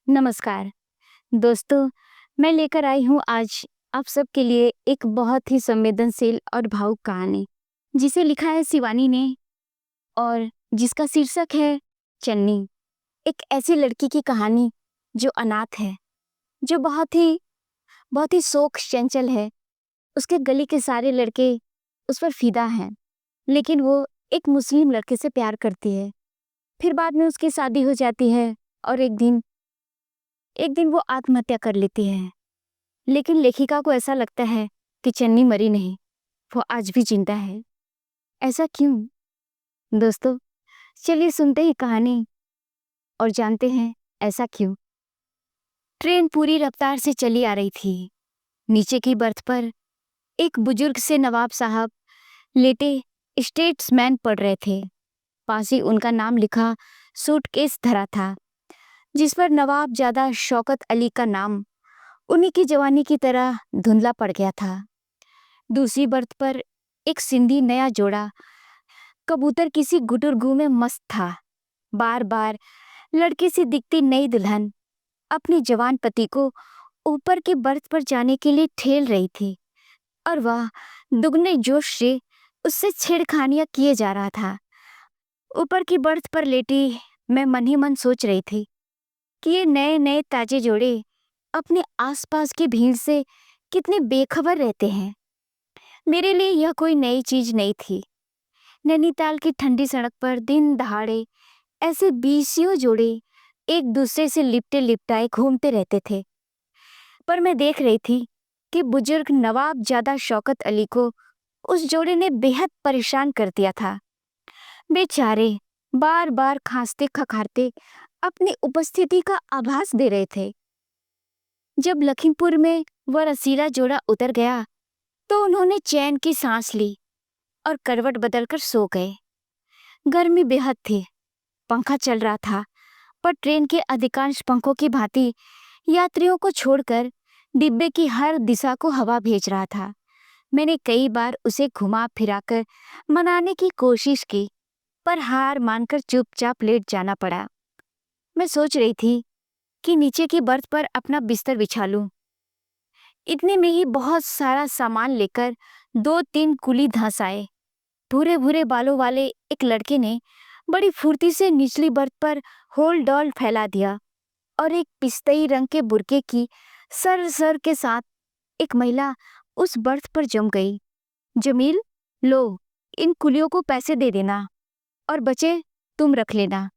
नमस्कार दोस्तों। मैं लेकर आई हूँ आज आप सबके लिए एक बहुत ही संवेदनशील और भावुक कहानी, जिसे लिखा है शिवानी ने और जिसका शीर्षक है चन्नी। एक ऐसी लड़की की कहानी जो अनाथ है, जो बहुत ही शौक चंचल है। उसके गली के सारे लड़के उस पर फिदा हैं, लेकिन वो एक मुस्लिम लड़के से प्यार करती है। फिर बाद में उसकी शादी हो जाती है और एक दिन वो आत्महत्या कर लेती है। लेकिन लेखिका को ऐसा लगता है कि चन्नी मरी नहीं, वो आज भी जिंदा है। ऐसा क्यों? दोस्तों, चलिए सुनते ही कहानी और जानते हैं ऐसा क्यों। ट्रेन पूरी रफ्तार से चली आ रही थी। नीचे की बर्थ पर एक बुजुर्ग से नवाब साहब लेटे स्टेट्समैन पढ़ रहे थे। पास ही उनका नाम लिखा सूटकेस धरा था, जिस पर नवाब ज्यादा शौकत अली का नाम उन्हीं की जवानी की तरह धुंधला पड़ गया था। दूसरी बर्थ पर एक सिंधी नया जोड़ा कबूतर किसी गुटुरगू में मस्त था। बार बार लड़की सी दिखती नई दुल्हन अपने जवान पति को ऊपर की बर्थ पर जाने के लिए ठेल रही थी और वह दुगने जोश से उससे छेड़खानियां किए जा रहा था। ऊपर की बर्थ पर लेटी मैं मन ही मन सोच रही थी कि ये नए नए ताजे जोड़े अपने आसपास की भीड़ से कितने बेखबर रहते हैं। मेरे लिए यह कोई नई चीज नहीं थी। नैनीताल की ठंडी सड़क पर दिन दहाड़े ऐसे बीसियों जोड़े एक दूसरे से लिपटे लिपटाए घूमते रहते थे। पर मैं देख रही थी कि बुजुर्ग नवाब ज्यादा शौकत अली को उस जोड़े ने बेहद परेशान कर दिया था। बेचारे बार बार खांसते खखारते अपनी उपस्थिति का आभास दे रहे थे। जब लखीमपुर में वह रसीला जोड़ा उतर गया तो उन्होंने चैन की सांस ली और करवट बदलकर सो गए। गर्मी बेहद थी, पंखा चल रहा था, पर ट्रेन के अधिकांश पंखों की भांति यात्रियों को छोड़कर डिब्बे की हर दिशा को हवा भेज रहा था। मैंने कई बार उसे घुमा फिराकर मनाने की कोशिश की, पर हार मानकर चुपचाप लेट जाना पड़ा। मैं सोच रही थी कि नीचे की बर्थ पर अपना बिस्तर बिछा लूं। इतने में ही बहुत सारा सामान लेकर 2-3 कुली धंस आए। भूरे भूरे बालों वाले एक लड़के ने बड़ी फुर्ती से निचली बर्थ पर होल डॉल फैला दिया और एक पिस्तई रंग के बुर्के की सर सर के साथ एक महिला उस बर्थ पर जम गई। जमील, लो, इन कुलियों को पैसे दे देना और बचे तुम रख लेना।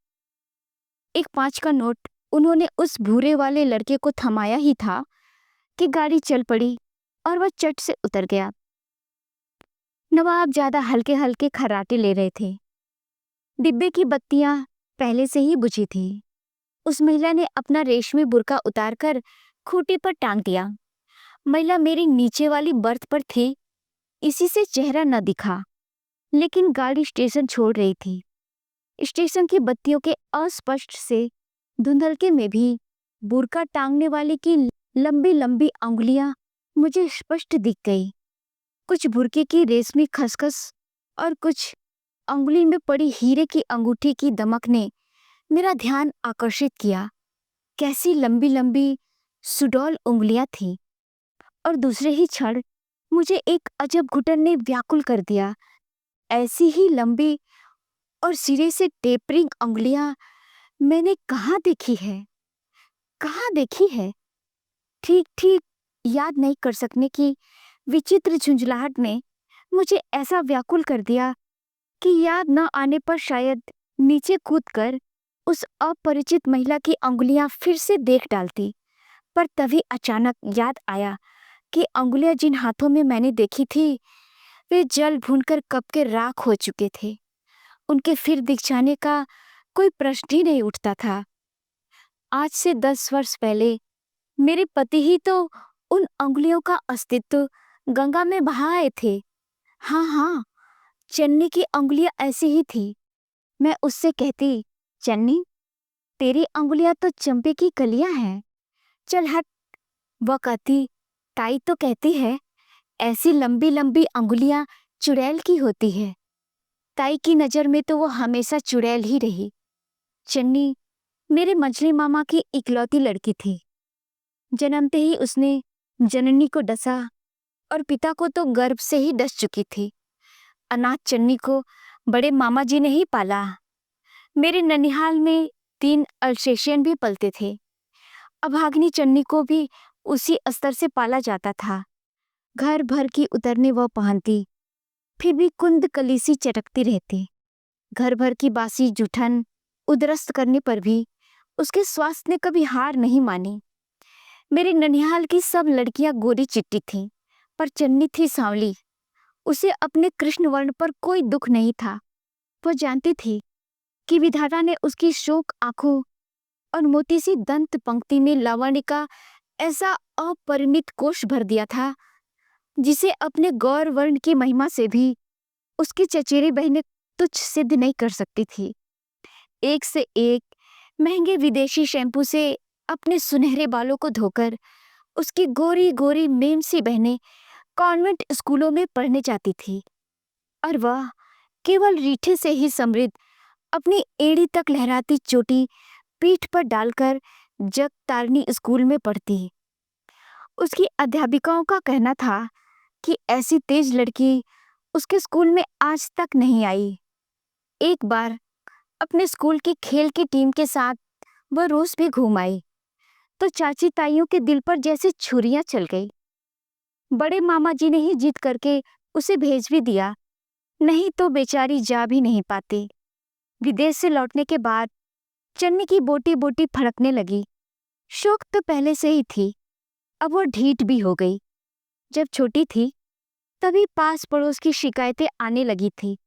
एक 5 का नोट उन्होंने उस भूरे वाले लड़के को थमाया ही था कि गाड़ी चल पड़ी और वह चट से उतर गया। नवाब ज्यादा हल्के हल्के खर्राटे ले रहे थे। डिब्बे की बत्तियां पहले से ही बुझी थी। उस महिला ने अपना रेशमी बुर्का उतारकर खूंटी पर टांग दिया। महिला मेरी नीचे वाली बर्थ पर थी, इसी से चेहरा न दिखा, लेकिन गाड़ी स्टेशन छोड़ रही थी। स्टेशन की बत्तियों के अस्पष्ट से धुंधलके में भी बुर्का टांगने वाले की लंबी लंबी अंगुलियां मुझे स्पष्ट दिख गई। कुछ बुर्के की रेशमी खसखस और कुछ अंगुली में पड़ी हीरे की अंगूठी की दमक ने मेरा ध्यान आकर्षित किया। कैसी लंबी लंबी सुडौल उंगलियां थीं और दूसरे ही क्षण मुझे एक अजब घुटन ने व्याकुल कर दिया। ऐसी ही लंबी और सिरे से टेपरिंग अंगुलियां मैंने कहाँ देखी है? ठीक ठीक याद नहीं कर सकने की विचित्र झुंझलाहट ने मुझे ऐसा व्याकुल कर दिया कि याद न आने पर शायद नीचे कूदकर उस अपरिचित महिला की अंगुलियां फिर से देख डालती। पर तभी अचानक याद आया कि अंगुलियां जिन हाथों में मैंने देखी थी वे जल भूनकर कब के राख हो चुके थे। उनके फिर दिख जाने का कोई प्रश्न ही नहीं उठता था। आज से 10 वर्ष पहले मेरे पति ही तो उन अंगुलियों का अस्तित्व गंगा में बहा आए थे। हाँ हाँ, चन्नी की अंगुलियां ऐसी ही थी। मैं उससे कहती, चन्नी, तेरी अंगुलियां तो चंपे की कलियां हैं, चल हट। वह कहती, ताई तो कहती है ऐसी लंबी लंबी अंगुलियां चुड़ैल की होती है। ताई की नजर में तो वो हमेशा चुड़ैल ही रही। चन्नी, मेरे मछली मामा की इकलौती लड़की थी। जन्मते ही उसने जननी को डसा और पिता को तो गर्भ से ही डस चुकी थी। अनाथ चन्नी को बड़े मामा जी ने ही पाला। मेरे ननिहाल में 3 अल्सेशियन भी पलते थे। अभागिनी चन्नी को भी उसी स्तर से पाला जाता था। घर भर की उतरने वह पहनती, फिर भी कुंद कलीसी चटकती रहती। घर भर की बासी जूठन उदरस्त करने पर भी उसके स्वास्थ्य ने कभी हार नहीं मानी। मेरे ननिहाल की सब लड़कियां गोरी चिट्टी थीं, पर चन्नी थी सांवली। उसे अपने कृष्ण वर्ण पर कोई दुख नहीं था। वह जानती थी कि विधाता ने उसकी शोक आंखों और मोती सी दंत पंक्ति में लावण्य का ऐसा अपरिमित कोष भर दिया था, जिसे अपने गौर वर्ण की महिमा से भी उसकी चचेरी बहनें तुच्छ सिद्ध नहीं कर सकती थी। एक से एक महंगे विदेशी शैम्पू से अपने सुनहरे बालों को धोकर उसकी गोरी गोरी मेमसी बहनें कॉन्वेंट स्कूलों में पढ़ने जाती थी, और वह केवल रीठे से ही समृद्ध अपनी एड़ी तक लहराती चोटी पीठ पर डालकर जग तारनी स्कूल में पढ़ती। उसकी अध्यापिकाओं का कहना था कि ऐसी तेज लड़की उसके स्कूल में आज तक नहीं आई। एक बार अपने स्कूल की खेल की टीम के साथ वह रूस भी घूम आई, तो चाची ताइयों के दिल पर जैसे छुरियां चल गई। बड़े मामा जी ने ही जिद करके उसे भेज भी दिया, नहीं तो बेचारी जा भी नहीं पाती। विदेश से लौटने के बाद चन्नी की बोटी बोटी फड़कने लगी। शौक तो पहले से ही थी, अब वो ढीठ भी हो गई। जब छोटी थी तभी पास पड़ोस की शिकायतें आने लगी थी।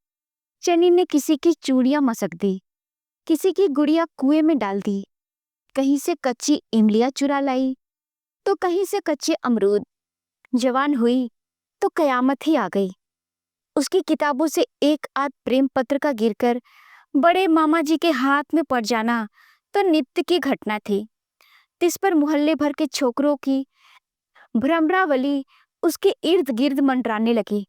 चन्नी ने किसी की चूड़ियां मसक दी, किसी की गुड़िया कुएं में डाल दी, कहीं से कच्ची इमलियां चुरा लाई, तो कहीं से कच्चे अमरूद। जवान हुई तो कयामत ही आ गई। उसकी किताबों से एक आध प्रेम पत्र का गिरकर बड़े मामा जी के हाथ में पड़ जाना तो नित्य की घटना थी। तिस पर मोहल्ले भर के छोकरों की भ्रमरावली उसके इर्द गिर्द मंडराने लगी।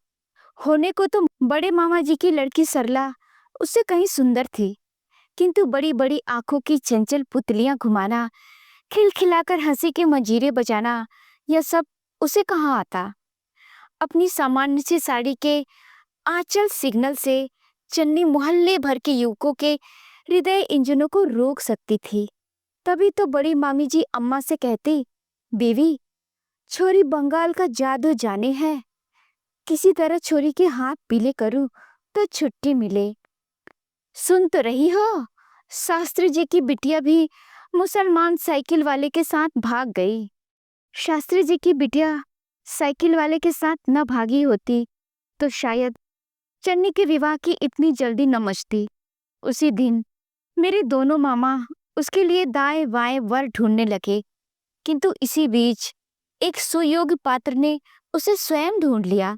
होने को तो बड़े मामा जी की लड़की सरला उससे कहीं सुंदर थी, किंतु बड़ी बड़ी आंखों की चंचल पुतलियां घुमाना, खिलखिलाकर हंसी के मंजीरे बजाना, यह सब उसे कहाँ आता। अपनी सामान्य सी साड़ी के आंचल सिग्नल से चन्नी मोहल्ले भर के युवकों के हृदय इंजनों को रोक सकती थी। तभी तो बड़ी मामी जी अम्मा से कहती, बेवी, छोरी बंगाल का जादू जाने है, किसी तरह छोरी के हाथ पीले करूं तो छुट्टी मिले। सुन तो रही हो, शास्त्री जी की बिटिया भी मुसलमान साइकिल वाले के साथ भाग गई। शास्त्री जी की बिटिया साइकिल वाले के साथ न भागी होती तो शायद चन्नी के विवाह की इतनी जल्दी न मचती। उसी दिन मेरे दोनों मामा उसके लिए दाएं बाएं वर ढूंढने लगे, किंतु इसी बीच एक सुयोग्य पात्र ने उसे स्वयं ढूंढ लिया।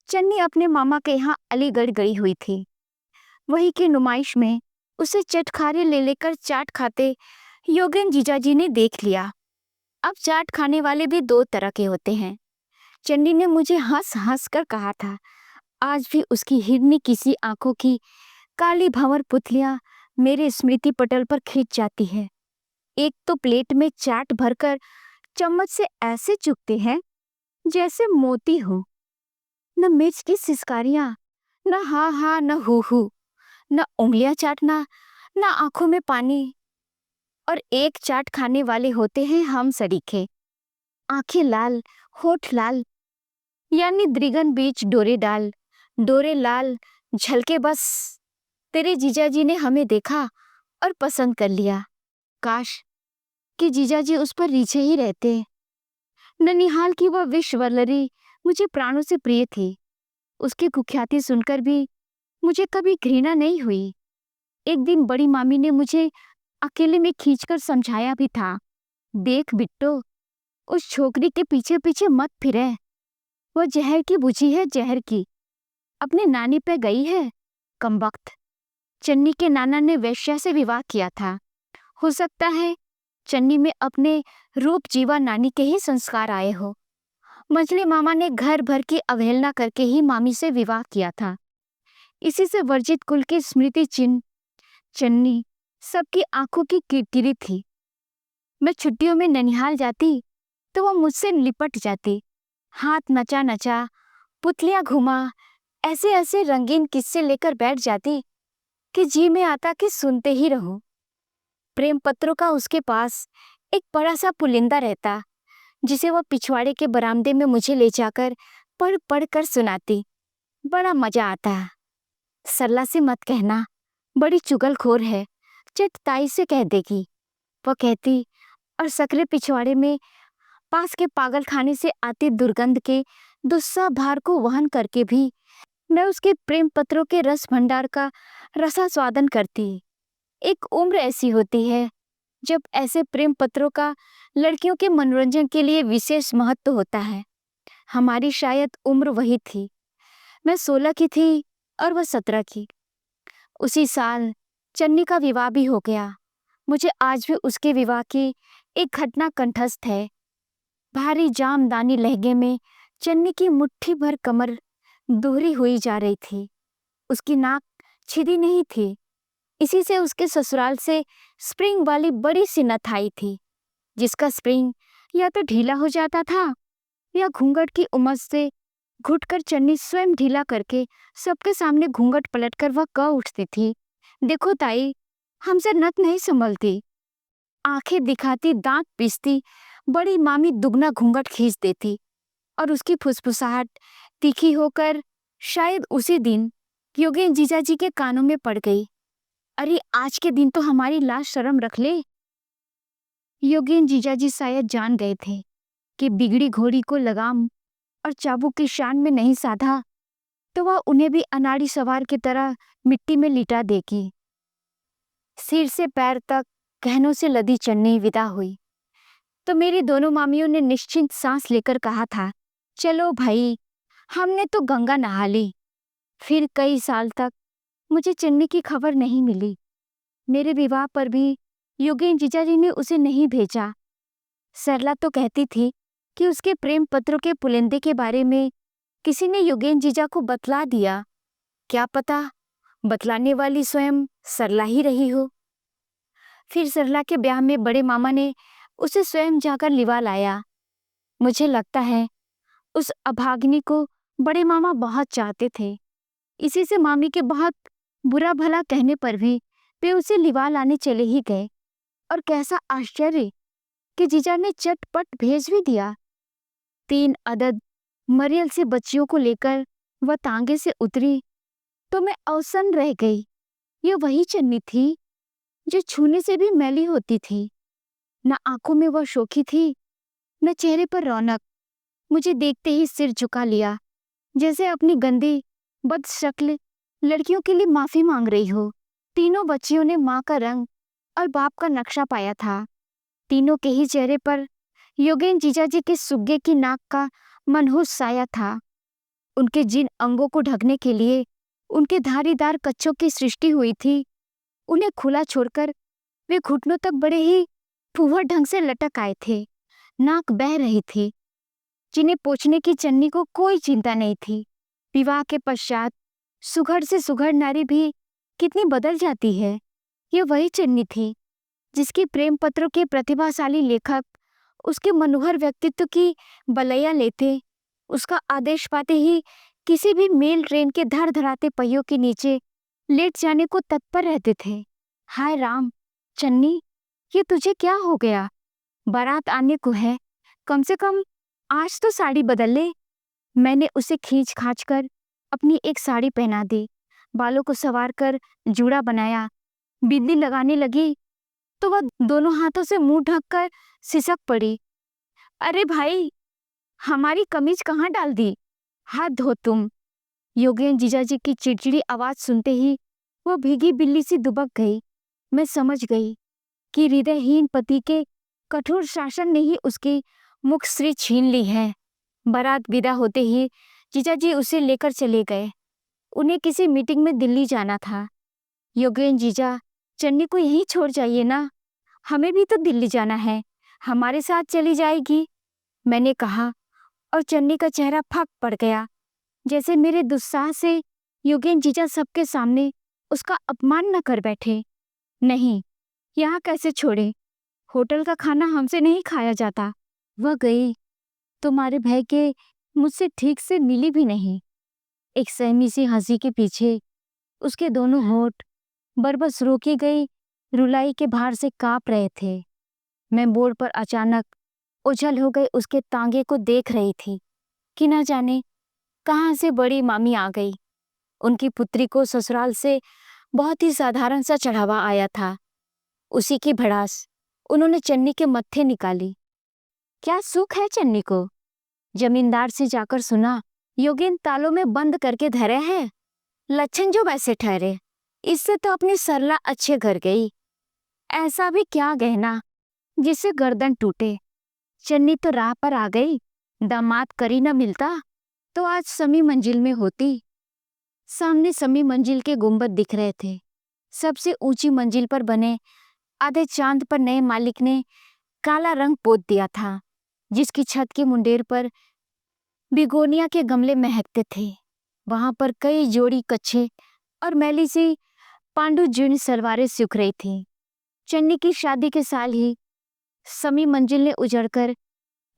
चन्नी अपने मामा के यहाँ अलीगढ़ गई हुई थी। वही की नुमाइश में उसे चटखारे ले लेकर चाट खाते योगेन जीजाजी ने देख लिया। अब चाट खाने वाले भी 2 तरह के होते हैं। चन्नी ने मुझे हंस हंस कर कहा था, आज भी उसकी हिरनी किसी आंखों की काली भंवर पुतलियां मेरे स्मृति पटल पर खींच जाती है। एक तो प्लेट में चाट भरकर चम्मच से ऐसे चुगते हैं जैसे मोती हो। न मिर्च की सिसकारियां, न हा हा, न हु हु, न उंगलियां चाटना, न आंखों में पानी। और एक चाट खाने वाले होते हैं हम सरीखे, आंखें लाल, होठ लाल, यानी द्रिगन बीच डोरे डाल, डोरे लाल झलके। बस तेरे जीजाजी ने हमें देखा और पसंद कर लिया। काश कि जीजाजी उस पर रीझे ही रहते। ननिहाल की वह विश्ववल्लरी मुझे प्राणों से प्रिय थी। उसकी कुख्याति सुनकर भी मुझे कभी घृणा नहीं हुई। एक दिन बड़ी मामी ने मुझे अकेले में खींचकर समझाया भी था, देख बिट्टो, उस छोकरी के पीछे पीछे मत फिरे। वह जहर की बुझी है, जहर की। अपने नानी पे गई है, कमबख्त। चन्नी के नाना ने वैश्या से विवाह किया था। हो सकता है चन्नी में अपने रूप जीवा नानी के ही संस्कार आए हो। मझले मामा ने घर भर की अवहेलना करके ही मामी से विवाह किया था। इसी से वर्जित कुल के स्मृति चिन्ह चन्नी सबकी आंखों की किरकिरी थी। मैं छुट्टियों में ननिहाल जाती तो वो मुझसे लिपट जाती, हाथ नचा नचा, पुतलियां घुमा, ऐसे ऐसे रंगीन किस्से लेकर बैठ जाती कि जी में आता कि सुनते ही रहूं। प्रेम पत्रों का उसके पास एक बड़ा सा पुलिंदा रहता, जिसे वह पिछवाड़े के बरामदे में मुझे ले जाकर पढ़ पढ़ कर सुनाती। बड़ा मजा आता। सरला से मत कहना, बड़ी चुगलखोर है, चटताई से कह देगी, वो कहती। और सकरे पिछवाड़े में पास के पागल खाने से आती दुर्गंध के दुस्साह भार को वहन करके भी मैं उसके प्रेम पत्रों के रस भंडार का रसास्वादन करती। एक उम्र ऐसी होती है जब ऐसे प्रेम पत्रों का लड़कियों के मनोरंजन के लिए विशेष महत्व होता है। हमारी शायद उम्र वही थी। मैं 16 की थी और वह 17 की। उसी साल चन्नी का विवाह भी हो गया। मुझे आज भी उसके विवाह की एक घटना कंठस्थ है। भारी जामदानी लहंगे में चन्नी की मुट्ठी भर कमर दोहरी हुई जा रही थी। उसकी नाक छिदी नहीं थी। इसी से उसके ससुराल से स्प्रिंग वाली बड़ी सी नथ आई थी, जिसका स्प्रिंग या तो ढीला हो जाता था या घूंघट की उमस से घुटकर चन्नी स्वयं ढीला करके सबके सामने घूंघट पलटकर वह कह उठती थी, देखो ताई, हमसे नथ नहीं संभलती। आंखें दिखाती, दांत पीसती, बड़ी मामी दुगना घूंघट खींच देती और उसकी फुसफुसाहट तीखी होकर शायद उसी दिन योगेन जीजाजी के कानों में पड़ गई। अरे आज के दिन तो हमारी लाज शर्म रख ले। योगेन जीजाजी शायद जान गए थे कि बिगड़ी घोड़ी को लगाम और चाबुक की शान में नहीं साधा तो वह उन्हें भी अनाड़ी सवार की तरह मिट्टी में लिटा देगी। सिर से पैर तक गहनों से लदी चन्नी विदा हुई तो मेरी दोनों मामियों ने निश्चिंत सांस लेकर कहा था, चलो भाई, हमने तो गंगा नहा ली। फिर कई साल तक मुझे चन्नी की खबर नहीं मिली। मेरे विवाह पर भी योगेन जीजाजी ने उसे नहीं भेजा। सरला तो कहती थी कि उसके प्रेम पत्रों के पुलिंदे के बारे में किसी ने योगेन जीजा को बतला दिया। क्या पता बतलाने वाली स्वयं सरला ही रही हो। फिर सरला के ब्याह में बड़े मामा ने उसे स्वयं जाकर लिवा लाया। मुझे लगता है उस अभागिनी को बड़े मामा बहुत चाहते थे। इसी से मामी के बहुत बुरा भला कहने पर भी वे उसे लिवा लाने चले ही गए। और कैसा आश्चर्य कि जीजा ने चटपट भेज भी दिया। 3 अदद मरियल से बच्चियों को लेकर वह तांगे से उतरी तो मैं अवसन रह गई। यह वही चन्नी थी जो छूने से भी मैली होती थी। न आंखों में वह शोखी थी, न चेहरे पर रौनक। मुझे देखते ही सिर झुका लिया, जैसे अपनी गंदी बदशक्ल लड़कियों के लिए माफी मांग रही हो। तीनों बच्चियों ने माँ का रंग और बाप का नक्शा पाया था। तीनों के ही चेहरे पर योगेन जीजाजी के सुग्गे की नाक का मनहूस साया था। उनके जिन अंगों को ढकने के लिए उनके धारीदार कच्छों की सृष्टि हुई थी, उन्हें खुला छोड़कर वे घुटनों तक बड़े ही फूहड़ ढंग से लटक आए थे। नाक बह रही थी, जिन्हें पोंछने की चन्नी को कोई चिंता नहीं थी। विवाह के पश्चात सुघड़ से सुघड़ नारी भी कितनी बदल जाती है। यह वही चन्नी थी जिसकी प्रेम पत्रों के प्रतिभाशाली लेखक उसके मनोहर व्यक्तित्व की बलैया लेते, उसका आदेश पाते ही किसी भी मेल ट्रेन के धड़धड़ाते पहियों के नीचे लेट जाने को तत्पर रहते थे। हाय राम, चन्नी, ये तुझे क्या हो गया? बारात आने को है, कम से कम आज तो साड़ी बदल ले। मैंने उसे खींच खाच कर अपनी एक साड़ी पहना दी, बालों को संवार कर जूड़ा बनाया, बिंदी लगाने लगी तो वह दोनों हाथों से मुंह ढककर सिसक पड़ी। अरे भाई, हमारी कमीज कहाँ डाल दी? हाथ धो तुम। योगेन जीजाजी की चिड़चिड़ी आवाज सुनते ही वो भीगी बिल्ली सी दुबक गई। मैं समझ गई कि हृदयहीन पति के कठोर शासन ने ही उसकी मुखश्री छीन ली है। बारात विदा होते ही जीजाजी उसे लेकर चले गए। उन्हें किसी मीटिंग में दिल्ली जाना था। योगेन जीजा, चन्नी को यहीं छोड़ जाइए ना, हमें भी तो दिल्ली जाना है, हमारे साथ चली जाएगी, मैंने कहा। और चन्नी का चेहरा फक पड़ गया, जैसे मेरे दुस्साह से योगेन जीजा सबके सामने उसका अपमान न कर बैठे। नहीं, यहाँ कैसे छोड़े? होटल का खाना हमसे नहीं खाया जाता। वह गई, तुम्हारे भय के मुझसे ठीक से मिली भी नहीं। एक सहमी सी हंसी के पीछे उसके दोनों होंठ बरबस रोकी गई रुलाई के भार से कांप रहे थे। मैं मोड़ पर अचानक उछल हो गई उसके तांगे को देख रही थी कि न जाने कहाँ से बड़ी मामी आ गई। उनकी पुत्री को ससुराल से बहुत ही साधारण सा चढ़ावा आया था। उसी की भड़ास उन्होंने चन्नी के मत्थे निकाली। क्या सुख है चन्नी को? जमींदार से जाकर सुना, योगेन तालों में बंद करके धरे है। लक्षण जो वैसे ठहरे, इससे तो अपनी सरला अच्छे घर गई। ऐसा भी क्या गहना जिससे गर्दन टूटे। चन्नी तो राह पर आ गई। दामाद करी न मिलता तो आज समी मंजिल में होती। सामने समी मंजिल के गुंबद दिख रहे थे। सबसे ऊंची मंजिल पर बने आधे चांद पर नए मालिक ने काला रंग पोत दिया था, जिसकी छत के मुंडेर पर बिगोनिया के गमले महकते थे। वहां पर कई जोड़ी कच्छे और मैली सी पांडु जीर्ण सलवारें सूख रही थी। चन्नी की शादी के साल ही समी मंजिल ने उजड़कर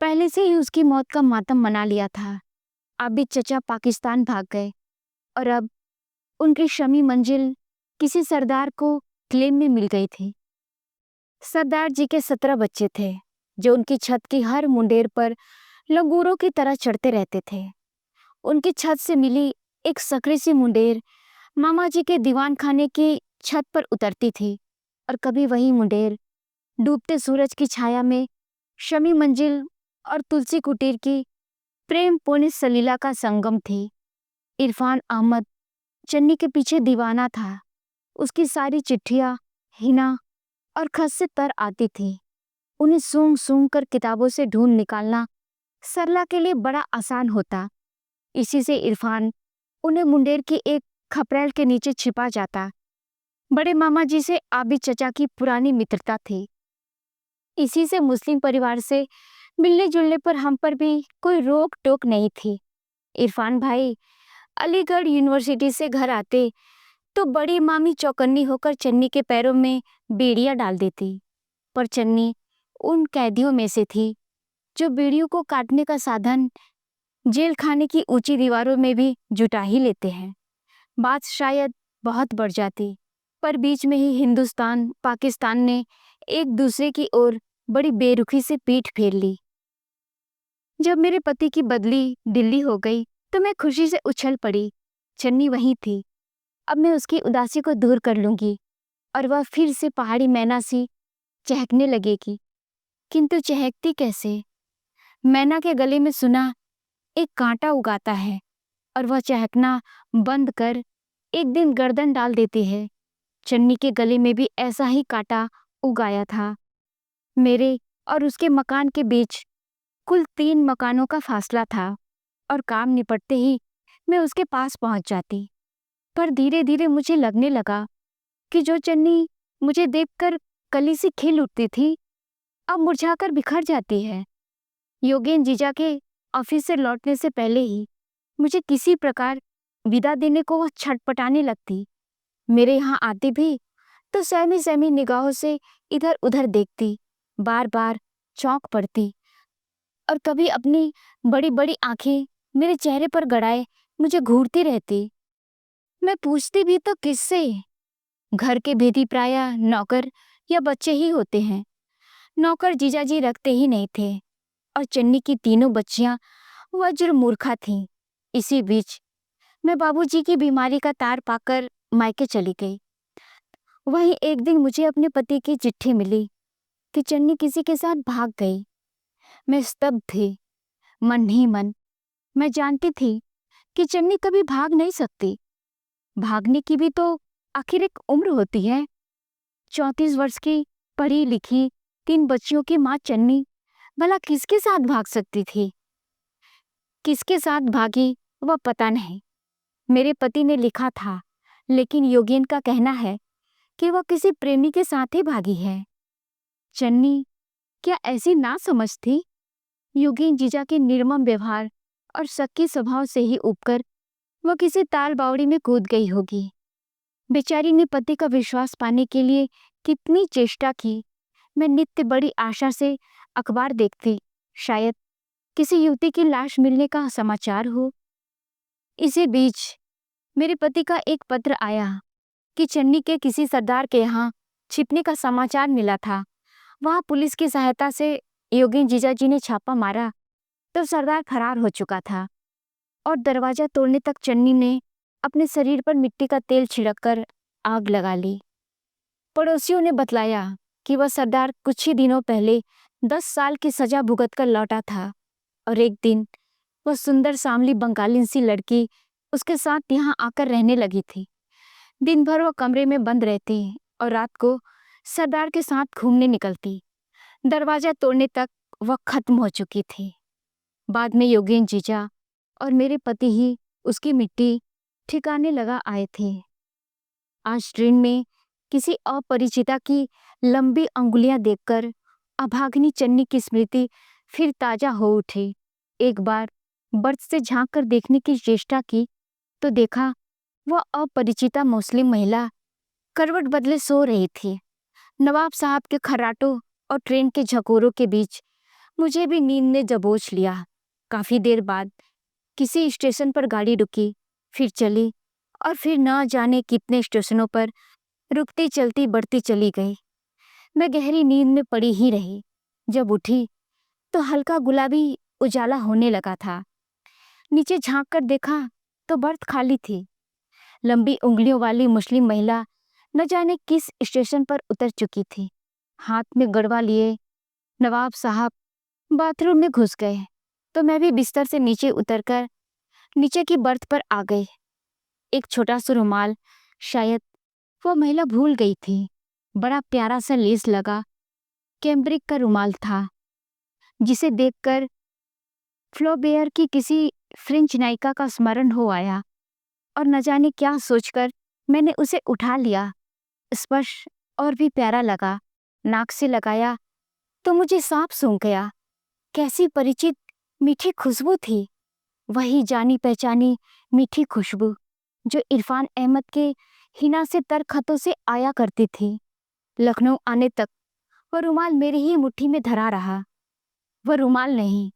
पहले से ही उसकी मौत का मातम मना लिया था। आबिद चचा पाकिस्तान भाग गए और अब उनकी शमी मंजिल किसी सरदार को क्लेम में मिल गई थी। सरदार जी के 17 बच्चे थे, जो उनकी छत की हर मुंडेर पर लंगूरों की तरह चढ़ते रहते थे। उनकी छत से मिली एक सकरी सी मुंडेर मामा जी के दीवान खाने की छत पर उतरती थी और कभी वही मुंडेर डूबते सूरज की छाया में शमी मंजिल और तुलसी कुटीर की प्रेम पूर्ण सलीला का संगम थी। इरफान अहमद चन्नी के पीछे दीवाना था। उसकी सारी चिट्ठियां हिना और खत से तर आती थी। उन्हें सूंघ सूंघ कर किताबों से ढूंढ निकालना सरला के लिए बड़ा आसान होता। इसी से इरफान उन्हें मुंडेर की एक खपरेल के नीचे छिपा जाता। बड़े मामा जी से आबिद चचा की पुरानी मित्रता थी। इसी से मुस्लिम परिवार से मिलने जुलने पर हम पर भी कोई रोक टोक नहीं थी। इरफान भाई अलीगढ़ यूनिवर्सिटी से घर आते तो बड़ी मामी चौकन्नी होकर चन्नी के पैरों में बेड़ियां डाल देती। पर चन्नी उन कैदियों में से थी जो बेड़ियों को काटने का साधन जेल खाने की ऊंची दीवारों में भी जुटा ही लेते हैं। बात शायद बहुत बढ़ जाती, पर बीच में ही हिंदुस्तान पाकिस्तान ने एक दूसरे की ओर बड़ी बेरुखी से पीठ फेर ली। जब मेरे पति की बदली दिल्ली हो गई तो मैं खुशी से उछल पड़ी। चन्नी वहीं थी। अब मैं उसकी उदासी को दूर कर लूंगी और वह फिर से पहाड़ी मैना सी चहकने लगेगी। किंतु चहकती कैसे? मैना के गले में सुना एक कांटा उगाता है और वह चहकना बंद कर एक दिन गर्दन डाल देती है। चन्नी के गले में भी ऐसा ही कांटा उगाया था। मेरे और उसके मकान के बीच कुल 3 मकानों का फासला था और काम निपटते ही मैं उसके पास पहुंच जाती। पर धीरे धीरे मुझे लगने लगा कि जो चन्नी मुझे देखकर कली सी खिल उठती थी, अब मुरझाकर बिखर जाती है। योगेन जीजा के ऑफिस से लौटने से पहले ही मुझे किसी प्रकार विदा देने को वह छटपटाने लगती। मेरे यहाँ आती भी तो सहमी सहमी निगाहों से इधर उधर देखती, बार बार चौंक पड़ती और कभी अपनी बड़ी बड़ी आंखें मेरे चेहरे पर गड़ाए मुझे घूरती रहती। मैं पूछती भी तो किससे? घर के भेदी प्रायः नौकर या बच्चे ही होते हैं। नौकर जीजाजी रखते ही नहीं थे और चन्नी की तीनों बच्चियां वज्र मूर्खा थीं। इसी बीच मैं बाबूजी की बीमारी का तार पाकर मायके चली गई। वहीं एक दिन मुझे अपने पति की चिट्ठी मिली कि चन्नी किसी के साथ भाग गई। मैं स्तब्ध थी, मन ही मन। मैं जानती थी कि चन्नी कभी भाग नहीं सकती। भागने की भी तो आखिर एक उम्र होती है। 34 वर्ष की पढ़ी लिखी 3 बच्चियों की माँ चन्नी भला किसके साथ भाग सकती थी? किसके साथ भागी वह पता नहीं। मेरे पति ने लिखा था, लेकिन योगेन का कहना है कि वह किसी प्रेमी के साथ ही भागी है। चन्नी क्या ऐसी ना समझ थी? योगेन जीजा के निर्मम व्यवहार और सक्की स्वभाव से ही उबकर वह किसी ताल बावड़ी में कूद गई होगी। बेचारी ने पति का विश्वास पाने के लिए कितनी चेष्टा की, मैं नित्य बड़ी आशा से अखबार देखती, शायद किसी युवती की लाश मिलने का समाचार हो। इसी बीच मेरे पति का एक पत्र आया कि चन्नी के किसी सरदार के यहाँ छिपने का समाचार मिला था। वहाँ पुलिस की सहायता से योगेन जीजाजी ने छापा मारा तो सरदार फरार हो चुका था और दरवाजा तोड़ने तक चन्नी ने अपने शरीर पर मिट्टी का तेल छिड़ककर आग लगा ली। पड़ोसियों ने बतलाया कि वह सरदार कुछ ही दिनों पहले 10 साल की सजा भुगत कर लौटा था और एक दिन वह सुंदर सांवली बंगाली सी लड़की उसके साथ यहाँ आकर रहने लगी थी। दिन भर वह कमरे में बंद रहती और रात को सरदार के साथ घूमने निकलती। दरवाजा तोड़ने तक वह खत्म हो चुकी थी। बाद में योगेन जीजा और मेरे पति ही उसकी मिट्टी ठिकाने लगा आए थे। आज ट्रेन में किसी अपरिचिता की लंबी अंगुलियां देखकर अभागिनी चन्नी की स्मृति फिर ताजा हो उठी। एक बार बर्थ से झांक कर देखने की चेष्टा की तो देखा वह अपरिचिता मुस्लिम महिला करवट बदले सो रही थी। नवाब साहब के खर्राटों और ट्रेन के झकोरों के बीच मुझे भी नींद ने दबोच लिया। काफी देर बाद किसी स्टेशन पर गाड़ी रुकी, फिर चली और फिर न जाने कितने स्टेशनों पर रुकती चलती बढ़ती चली गई। मैं गहरी नींद में पड़ी ही रही। जब उठी तो हल्का गुलाबी उजाला होने लगा था। नीचे झांक कर देखा तो बर्थ खाली थी। लंबी उंगलियों वाली मुस्लिम महिला न जाने किस स्टेशन पर उतर चुकी थी। हाथ में गड़वा लिए नवाब साहब बाथरूम में घुस गए तो मैं भी बिस्तर से नीचे उतरकर नीचे की बर्थ पर आ गई। एक छोटा सा रुमाल शायद वह महिला भूल गई थी। बड़ा प्यारा सा लेस लगा कैम्ब्रिक का रुमाल था जिसे देखकर फ्लोबेयर की किसी फ्रेंच नायिका का स्मरण हो आया और न जाने क्या सोचकर मैंने उसे उठा लिया। स्पर्श और भी प्यारा लगा। नाक से लगाया तो मुझे सांप सूंघ गया। कैसी परिचित मीठी खुशबू थी, वही जानी पहचानी मीठी खुशबू जो इरफान अहमद के हिना से तर खतों से आया करती थी। लखनऊ आने तक वह रुमाल मेरी ही मुट्ठी में धरा रहा। वह रुमाल नहीं,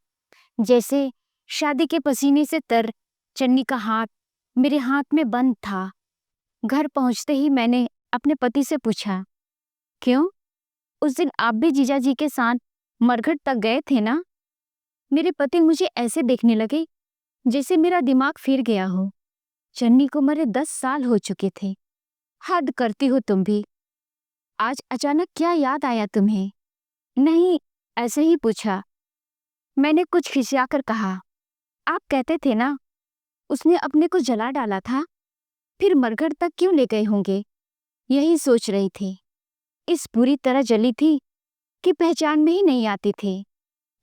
जैसे शादी के पसीने से तर चन्नी का हाथ मेरे हाथ में बंद था। घर पहुंचते ही मैंने अपने पति से पूछा, क्यों, उस दिन आप भी जीजाजी के साथ मरघट तक गए थे ना? मेरे पति मुझे ऐसे देखने लगे जैसे मेरा दिमाग फिर गया हो। चन्नी को मरे 10 साल हो चुके थे। हद करती हो तुम भी। आज अचानक क्या याद आया तुम्हें? नहीं, ऐसे ही पूछा। मैंने कुछ खिसियाकर कहा, आप कहते थे ना उसने अपने को जला डाला था, फिर मरघट तक क्यों ले गए होंगे? यही सोच रही थी। इस पूरी तरह जली थी कि पहचान में ही नहीं आती थी।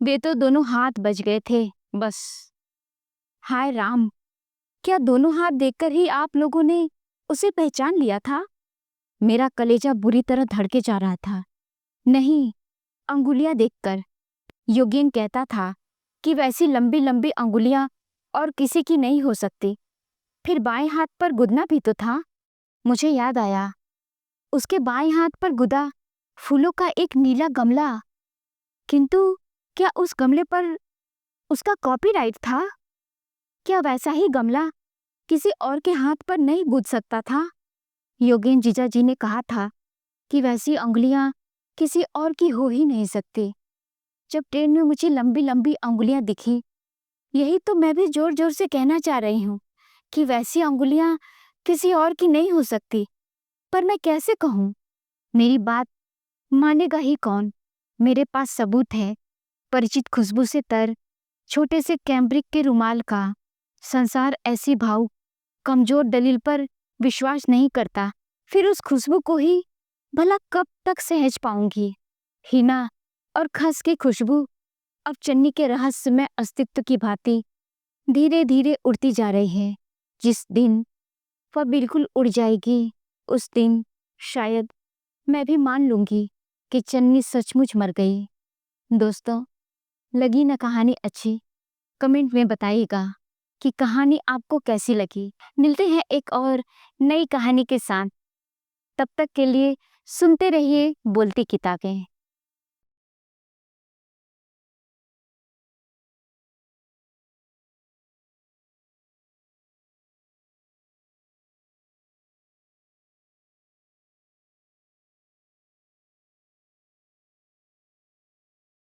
वे तो दोनों हाथ बच गए थे बस। हाय राम, क्या दोनों हाथ देखकर ही आप लोगों ने उसे पहचान लिया था? मेरा कलेजा बुरी तरह धड़के जा रहा था। नहीं, अंगुलियां देखकर। योगेन कहता था कि वैसी लंबी लंबी अंगुलियां और किसी की नहीं हो सकती। फिर बाएं हाथ पर गुदना भी तो था। मुझे याद आया, उसके बाएं हाथ पर गुदा फूलों का एक नीला गमला। किंतु क्या उस गमले पर उसका कॉपीराइट था? क्या वैसा ही गमला किसी और के हाथ पर नहीं गुद सकता था? योगेन जीजाजी ने कहा था कि वैसी अंगुलियां किसी और की हो ही नहीं सकती। जब ट्रेन में मुझे लंबी लंबी अंगुलियां दिखी, यही तो मैं भी जोर जोर से कहना चाह रही हूँ कि वैसी अंगुलियां किसी और की नहीं हो सकती। पर मैं कैसे कहूँ? मेरी बात मानेगा ही कौन? मेरे पास सबूत है, परिचित खुशबू से तर छोटे से कैम्ब्रिक के रुमाल का। संसार ऐसी भावुक कमजोर दलील पर विश्वास नहीं करता, फिर उस खुशबू को ही भला कब तक सहज पाऊंगी? हिना और खस की खुशबू अब चन्नी के रहस्यमय अस्तित्व की भांति धीरे धीरे उड़ती जा रही है। जिस दिन वह बिल्कुल उड़ जाएगी, उस दिन शायद मैं भी मान लूंगी कि चन्नी सचमुच मर गई। दोस्तों, लगी ना कहानी अच्छी? कमेंट में बताइएगा कि कहानी आपको कैसी लगी। मिलते हैं एक और नई कहानी के साथ। तब तक के लिए सुनते रहिए बोलती किताबें।